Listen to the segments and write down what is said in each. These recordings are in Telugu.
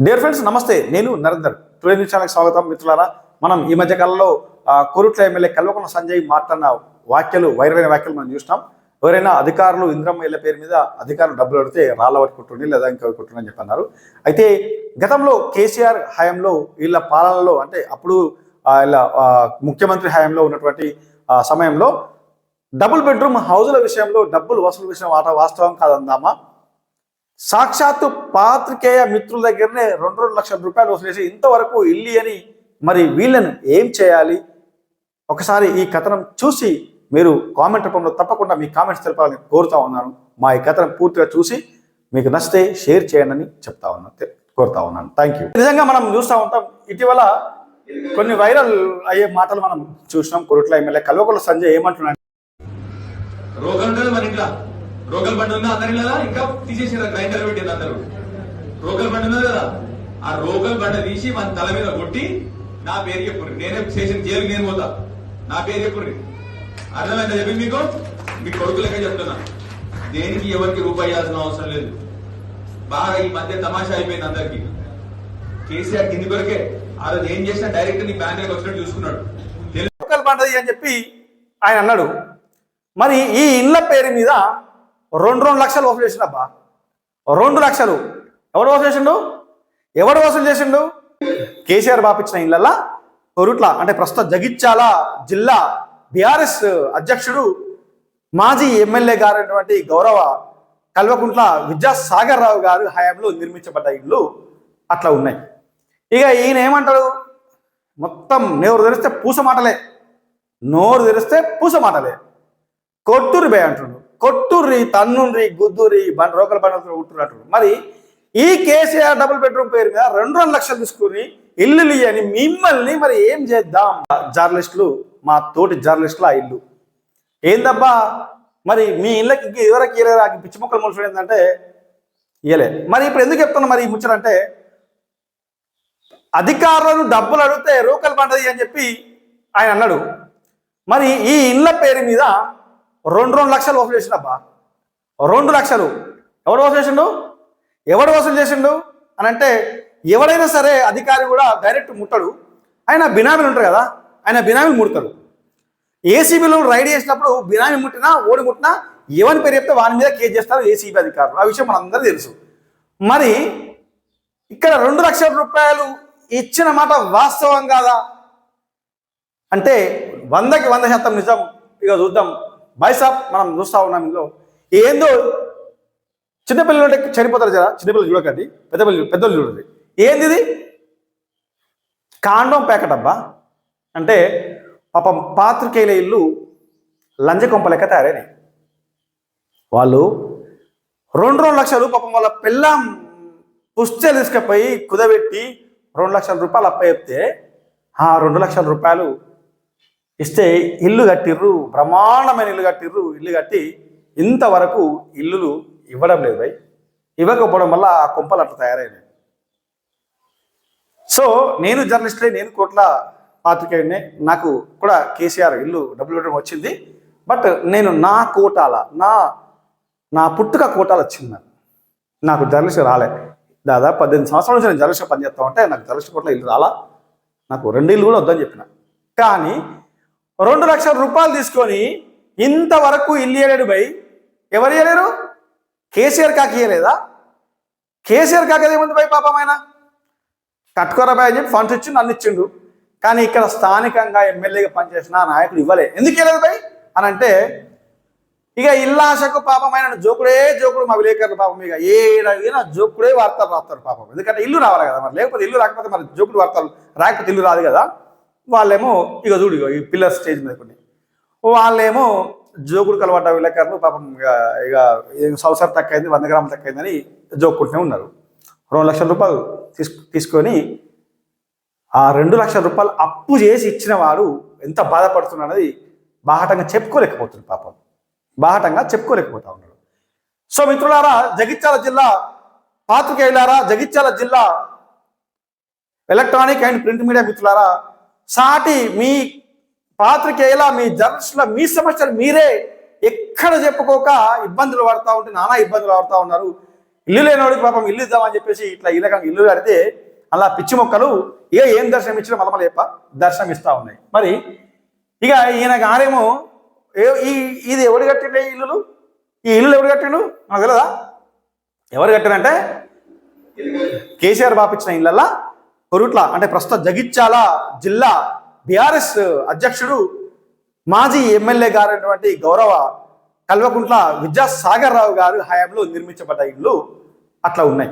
డియర్ ఫ్రెండ్స్ నమస్తే, నేను నరేందర్. టుడే న్యూస్ ఛానల్కి స్వాగతం. మిత్రులారా, మనం ఈ మధ్య కాలంలో కోరుట్ల ఎమ్మెల్యే కల్వకుంట్ల సంజయ్ మాట్లాడిన వ్యాఖ్యలు, వైరల్ వ్యాఖ్యలు మనం చూసినాం. ఎవరైనా అధికారులు ఇంద్రమ్మ ఇళ్ల పేరు మీద అధికారులు డబ్బులు అడిగితే రాళ్ళ పట్టుకుంటుండే లేదా ఇంకా కొట్టుండని చెప్పన్నారు. అయితే గతంలో కేసీఆర్ హయాంలో వీళ్ళ పాలనలో, అంటే అప్పుడు ఇలా ముఖ్యమంత్రి హయాంలో ఉన్నటువంటి సమయంలో డబుల్ బెడ్రూమ్ హౌజుల విషయంలో డబ్బులు వసూలు విషయం వాస్తవం కాదందామా, సాక్షాత్తు పాత్రికేయ మిత్రుల దగ్గరనే 2 లక్షల రూపాయలు వసూలు చేసి ఇంతవరకు ఇల్లి అని మరి వీళ్ళని ఏం చేయాలి? ఒకసారి ఈ కథనం చూసి మీరు కామెంట్ రూపంలో తప్పకుండా మీ కామెంట్స్ తెలపాలని కోరుతా ఉన్నాను. మా ఈ కథనం పూర్తిగా చూసి మీకు నచ్చితే షేర్ చేయండి అని కోరుతా ఉన్నాను. Thank you. నిజంగా మనం చూస్తూ ఉంటాం, ఇటీవల కొన్ని వైరల్ అయ్యే మాటలు మనం చూసినాం. కోరుట్ల ఎమ్మెల్యే కల్వకుంట్ల సంజయ్ ఏమంటున్నాడు? రోగల్ బండి ఉందా అందరి ఇంకా తీసేసారు, గ్రైండర్ పెట్టింది అందరూ. రోగల్ బండి ఉన్నది కదా, ఆ రోగల్ బండి తీసి మన తల మీద కొట్టి నా పేరు చెప్పుర్రి, నేనే స్టేషన్ జైలుకి నేను పోతా, నా పేరు చెప్పుర్రి. అర్థమైందా చెప్పి మీకు? మీ కొడుకులకే చెప్తున్నా, దేనికి ఎవరికి రూపాయి ఇవ్వాల్సిన అవసరం లేదు. బాగా ఈ మధ్య తమాషా అయిపోయింది అందరికి. కేసీఆర్ కింది కొరకే ఆ రోజు ఏం చేసినా డైరెక్ట్ నీ బ్యాంకులకు వచ్చినట్టు చూసుకున్నాడు. రోగల్ బండి అని చెప్పి ఆయన అన్నాడు. మరి ఈ ఇళ్ల పేరు మీద 2 లక్షలు వసూలు చేసిండబ్బా. 2 లక్షలు ఎవడు వసూలు చేసిండు? కేసీఆర్ బాపిచ్చిన ఇళ్ళల్లా కొరుట్ల, అంటే ప్రస్తుత జగిత్యాల జిల్లా బీఆర్ఎస్ అధ్యక్షుడు మాజీ ఎమ్మెల్యే గారైనటువంటి గౌరవ కల్వకుంట్ల విద్యాసాగర్ రావు గారు హయాంలో నిర్మించబడ్డ ఇళ్ళు అట్లా ఉన్నాయి. ఇక ఈయన ఏమంటాడు? మొత్తం నోరు తెరిస్తే పూస మాటలే. కొట్టురు బే అంటున్నాడు. కొట్టుర్రి, తన్నుర్రి, గుద్దుర్రి, రోకల బండి ఉంటున్నట్టు. మరి ఈ కేసీఆర్ డబుల్ బెడ్రూమ్ పేరు మీద 2 లక్షలు తీసుకుని ఇల్లు అని మిమ్మల్ని మరి ఏం చేద్దాం? జర్నలిస్టులు, మా తోటి జర్నలిస్టులు ఆ ఇల్లు ఏందబ్బా మరి మీ ఇళ్ళకి ఇంక ఎవరికి ఇయ్యలేరా? పిచ్చి మొక్కలు మొలచడం ఏంటంటే ఇయ్యలే. మరి ఇప్పుడు ఎందుకు చెప్తున్నా మరి ఈ ముచ్చటంటే, అధికారులను డబ్బులు అడిగితే రోకలు పంటది అని చెప్పి ఆయన అన్నాడు. మరి ఈ ఇళ్ళ పేరు మీద 2 లక్షలు వసూలు చేసిండబ్బా. 2 లక్షలు ఎవడు వసూలు చేసిండు అని అంటే, ఎవడైనా సరే అధికారి కూడా డైరెక్ట్ ముట్టడు. ఆయన బినామీలు ఉంటారు కదా, ఆయన బినామీలు ముడతాడు. ఏసీబీలో రైడ్ చేసినప్పుడు బినామీ ముట్టినా ఓడి ముట్టినా ఎవరి పేరు చెప్తే వాని మీద కేసు చేస్తారు ఏసీబీ అధికారులు. ఆ విషయం మనందరూ తెలుసు. మరి ఇక్కడ 2 లక్షల రూపాయలు ఇచ్చిన మాట వాస్తవం కాదా అంటే 100కి 100% నిజం. ఇక చూద్దాం. బైసాప్ మనం చూస్తూ ఉన్నాం. ఇందులో ఏందో చిన్నపిల్లలు ఉంటే చనిపోతారు కదా, చిన్నపిల్లలు చూడకండి, పెద్దలు చూడండి. ఏంది ఇది? కాండం ప్యాకెట్ అబ్బా. అంటే పాపం పాత్రికేయుల ఇల్లు లంజకొంప లెక్క తయారైనాయి. వాళ్ళు 2 లక్షలు పాపం వాళ్ళ పిల్లం పుస్తలు తీసుకుపోయి కుదబెట్టి 2 లక్షల రూపాయలు అప్ప చెప్తే ఆ 2 లక్షల రూపాయలు ఇస్తే ఇల్లు కట్టిర్రు, బ్రహ్మాండమైన ఇల్లు కట్టిర్రు. ఇల్లు కట్టి ఇంతవరకు ఇల్లులు ఇవ్వడం లేదు భయ్. ఇవ్వకపోవడం వల్ల ఆ కొంపలు అట్లా తయారైనాయి. సో నేను జర్నలిస్టే, నేను కోట్ల పాత్రికేయుడినే. నాకు కూడా కేసీఆర్ ఇల్లు డబ్బులు ఇవ్వడం వచ్చింది. బట్ నేను నా కోటాల నా పుట్టుక కోటాలు వచ్చింది. నాకు జర్నలిస్ట్ రాలే. దాదాపు 18 సంవత్సరాల నుంచి నేను జర్నలిస్ట్ పనిచేస్తా ఉంటే నాకు జర్నలిస్ట్ కోట్ల ఇల్లు రాలా. నాకు 2 ఇల్లు కూడా వద్దని చెప్పిన. కానీ 2 లక్షల రూపాయలు తీసుకొని ఇంతవరకు ఇల్లు ఇయ్యలేడు భయ్. ఎవరు ఇయ్యలేరు? కేసీఆర్ కాకి ఇయ్యలేదా? కేసీఆర్ కాకి ఏముంది భయ్? పాపం ఆయన కట్టుకోరా భయ్ అని చెప్పి ఫండ్స్ ఇచ్చి నన్ను ఇచ్చిండు. కానీ ఇక్కడ స్థానికంగా ఎమ్మెల్యేగా పనిచేసిన నాయకుడు ఇవ్వలే. ఎందుకు ఇవ్వలేదు భయ్ అని అంటే, ఇక ఇల్లాశకు పాపం ఆయన జోకుడు మా విలేకరులు పాపం ఇక ఏడైనా జోకుడే వార్తలు రాస్తారు పాపం. ఎందుకంటే ఇల్లు రావాలి కదా, మరి లేకపోతే ఇల్లు రాకపోతే మరి జోకుడు వార్తలు రాకపోతే ఇల్లు రాదు కదా. వాళ్ళేమో ఇక చూడు ఈ పిల్లర్ స్టేజ్ మీద కొన్ని వాళ్ళేమో జోకుడు కలవడ్డ విలేకరులు పాపం ఇక సంవత్సరం తక్కువైంది, 100 గ్రాములు తక్కువైందని జోక్కుంటూనే ఉన్నారు. 2 లక్షల రూపాయలు తీసుకొని ఆ 2 లక్షల రూపాయలు అప్పు చేసి ఇచ్చిన వాడు ఎంత బాధపడుతున్నది బాహటంగా చెప్పుకోలేకపోతుంది. పాపం బాహటంగా చెప్పుకోలేకపోతా ఉన్నాడు. సో మిత్రులారా, జగిత్యాల జిల్లా పాత్రికేయులారా, జగిత్యాల జిల్లా ఎలక్ట్రానిక్ అండ్ ప్రింట్ మీడియా మిత్రులారా, సాటి మీ పాత్రికేయుల, మీ జర్నలిస్టుల, మీ సమస్యలు మీరే ఎక్కడ చెప్పుకోక ఇబ్బందులు పడతా ఉంటే నానా ఇబ్బందులు పడతా ఉన్నారు. ఇల్లు లేనివాడికి పాపం ఇల్లు ఇద్దామని చెప్పేసి ఇట్లా ఈ రకంగా ఇల్లు కడితే అలా పిచ్చి మొక్కలు ఏం దర్శనం ఇచ్చినా మళ్ళీ చెప్ప దర్శనం ఇస్తూ ఉన్నాయి. మరి ఇక ఈయన గారేమో ఇది ఎవడు కట్టిండే ఇల్లులు, ఈ ఇల్లు ఎవడు కట్టిండు నాకు తెలియదా? ఎవరు కట్టారంటే కేసీఆర్ బాపిచ్చిన ఇళ్ళల్లా కొరుట్ల అంటే ప్రస్తుత జగిత్యాల జిల్లా బీఆర్ఎస్ అధ్యక్షుడు మాజీ ఎమ్మెల్యే గారైనటువంటి గౌరవ కల్వకుంట్ల విద్యాసాగర్ రావు గారు హయాంలో నిర్మించబడ్డ ఇళ్ళు అట్లా ఉన్నాయి.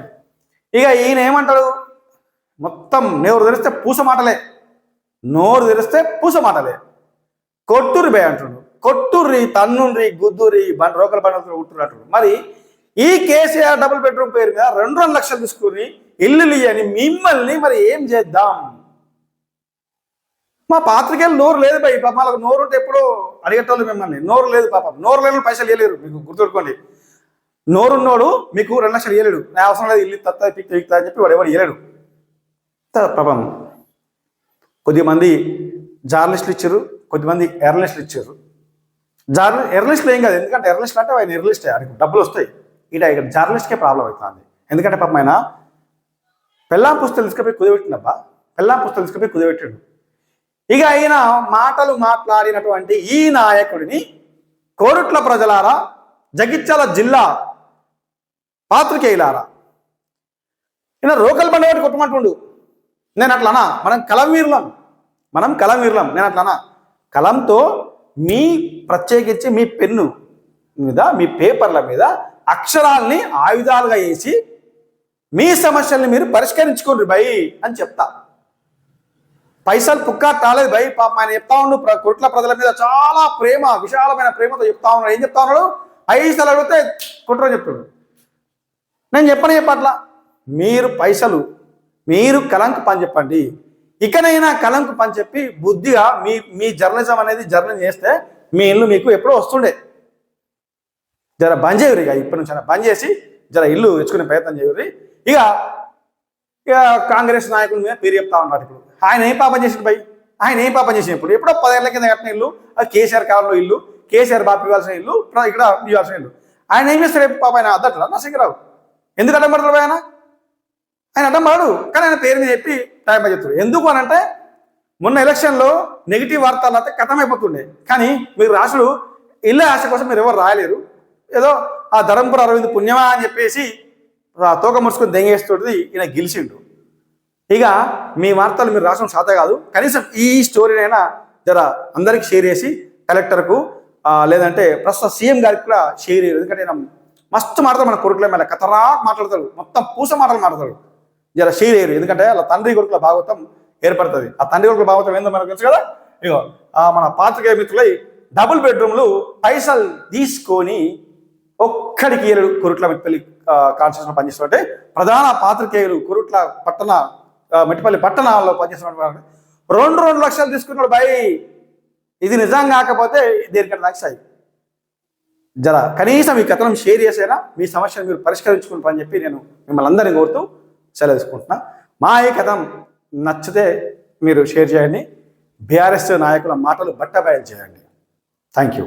ఇక ఈయన ఏమంటాడు, మొత్తం నోరు తెరిస్తే పూస మాటలే, నోరు తెరిస్తే పూస మాటలే. కొట్టుర్రి బే అంటున్నాడు, కొట్టుర్రి తన్నుండ్రి గుద్దురి రోకల బండలతో ఉంటున్నట్టు. మరి ఈ కేసీఆర్ డబుల్ బెడ్రూమ్ పేరు మీద 2 లక్షలు తీసుకుని ఇల్లు ఇయ్యని మిమ్మల్ని మరి ఏం చేద్దాం? మా పాత్రికేయులు నోరు లేదు భయ్, పాప వాళ్ళకి నోరు ఉంటే ఎప్పుడో అడిగేటోళ్ళు మిమ్మల్ని. నోరు లేదు పాపం, నోరు లేని పైసలు ఇవ్వలేరు. మీకు గుర్తుపెట్టుకోండి, నోరున్నోడు మీకు 2 లక్షలు ఇవ్వలేడు. నా అవసరం లేదు, ఇల్లు తత్తా పిక్తా అని చెప్పి వాడు ఎవరు ఇవ్వలేడు. పాపం కొద్దిమంది జర్నలిస్టులు ఇచ్చారు, కొద్దిమంది ఎర్నలిస్టులు ఇచ్చారు. ఎర్నలిస్టులు ఏం కాదు, ఎందుకంటే ఎర్నలిస్టులు అంటే ఆయన ఎర్నలిస్టే, ఆయనకు డబ్బులు వస్తాయి. ఇక్కడ జర్నలిస్ట్కే ప్రాబ్లం అవుతుంది. ఎందుకంటే పాపం ఆయన పెళ్ళాం పుస్తకాలు తీసుకుపోయి కుదిపెట్టినబ్బా, పెళ్ళాం పుస్తకాలు తీసుకుపోయి కుదిపెట్టాడు. ఇక ఆయన మాటలు మాట్లాడినటువంటి ఈ నాయకుడిని కోరుట్ల ప్రజలారా, జగిత్యాల జిల్లా పాత్రికేయులారా, ఈయన రోకల్ బండ ఒకటి కొట్టమంటుండు. నేను అట్లానా? మనం కలంవీరులం. నేను అట్లానా? కలంతో మీ ప్రత్యేకించి మీ పెన్ను మీద, మీ పేపర్ల మీద అక్షరాల్ని ఆయుధాలుగా వేసి మీ సమస్యల్ని మీరు పరిష్కరించుకోండి భయ్ అని చెప్తా. పైసలు పుక్కా తాలేదు భయ్. పాప ఆయన చెప్తా ఉండు, కొట్ల ప్రజల మీద చాలా ప్రేమ, విశాలమైన ప్రేమతో చెప్తా ఉన్నాడు. ఏం చెప్తా ఉన్నాడు? పైసలు అడిగితే కుట్రని చెప్తాడు. నేను చెప్పట్లా, మీరు పైసలు, మీరు కలంకు పని చెప్పండి. ఇకనైనా కలంకు పని చెప్పి బుద్ధిగా మీ జర్నలిజం అనేది జర్నలిజం చేస్తే మీ ఇల్లు మీకు ఎప్పుడో వస్తుండే. జర బంద్ చేయరు, ఇక ఇప్పటి నుంచి బంద్ చేసి జర ఇల్లు తెచ్చుకునే ప్రయత్నం చేయరు. ఇక కాంగ్రెస్ నాయకుల మీద పేరు చెప్తా ఉన్నాడు. ఇప్పుడు ఆయన ఏం పాపం చేసిన భయ్, ఆయన ఏం పాపం చేసినప్పుడు ఎప్పుడో 10 ఏళ్ల కింద కట్టిన ఇల్లు, అది కేసీఆర్ కాలంలో ఇల్లు, కేసీఆర్ బాపి ఇవ్వాల్సిన ఇల్లు, ఇక్కడ ఇవ్వాల్సిన ఇల్లు. ఆయన ఏం చేస్తారు పాప? ఆయన అద్దట్లా నరసింహరావు ఎందుకు అడ్డం పడతాడు ఆయన అడ్డం పడడు, కానీ ఆయన పేరు మీద చెప్పి టైం చెప్తాడు. ఎందుకు అని అంటే మొన్న ఎలక్షన్లో నెగిటివ్ వార్తలు అయితే కథమైపోతుండే, కానీ మీరు రాసుడు ఇళ్ళ ఆశ కోసం మీరు ఎవరు రాయలేరు. ఏదో ఆ ధరంపుర అరవింద్ పుణ్యమా అని చెప్పేసి తోక ముడుచుకొని దెంగేస్తుంది ఈయన గెలిచిండు. ఇక మీ వార్తలు మీరు రాసిన శాత కాదు, కనీసం ఈ స్టోరీనైనా జర అందరికి షేర్ చేసి కలెక్టర్కు లేదంటే ప్రస్తుత సీఎం గారికి కూడా షేర్ చేయరు. ఎందుకంటే ఆయన మస్తు మాట్లాడతాడు, మన కొడుకుల మీద కథరా మాట్లాడతాడు, మొత్తం పూస మాటలు మాట్లాడతాడు. జర షేర్ చేయరు, ఎందుకంటే అలా తండ్రి కొడుకుల భాగవతం ఏర్పడుతుంది. ఆ తండ్రి కొడుకుల భాగవతం ఏందో మనకు తెలుసు కదా. ఇగో మన పాత్రికేయ మిత్రులై డబుల్ బెడ్రూమ్లు పైసలు తీసుకొని ఒక్కడికి 7 కొరుట్ల మెట్పల్లి కాన్స్టిట్యూషన్ పనిచేస్తుంటే ప్రధాన పాత్రికేయులు కొరుట్ల పట్టణ మెట్పల్లి పట్టణాల్లో పనిచేస్తున్న 2 లక్షలు తీసుకున్నాడు భయ్. ఇది నిజం కాకపోతే దేనికంటే నాకు సాయి. జర కనీసం ఈ కథనం షేర్ చేసేనా, మీ సమస్యను మీరు పరిష్కరించుకుంటారని చెప్పి నేను మిమ్మల్ని అందరినీ కోరుతూ సెలవు తీసుకుంటున్నా. మా ఈ కథనం నచ్చితే మీరు షేర్ చేయండి, బీఆర్ఎస్ నాయకుల మాటలు బట్టబయలు చేయండి. Thank you.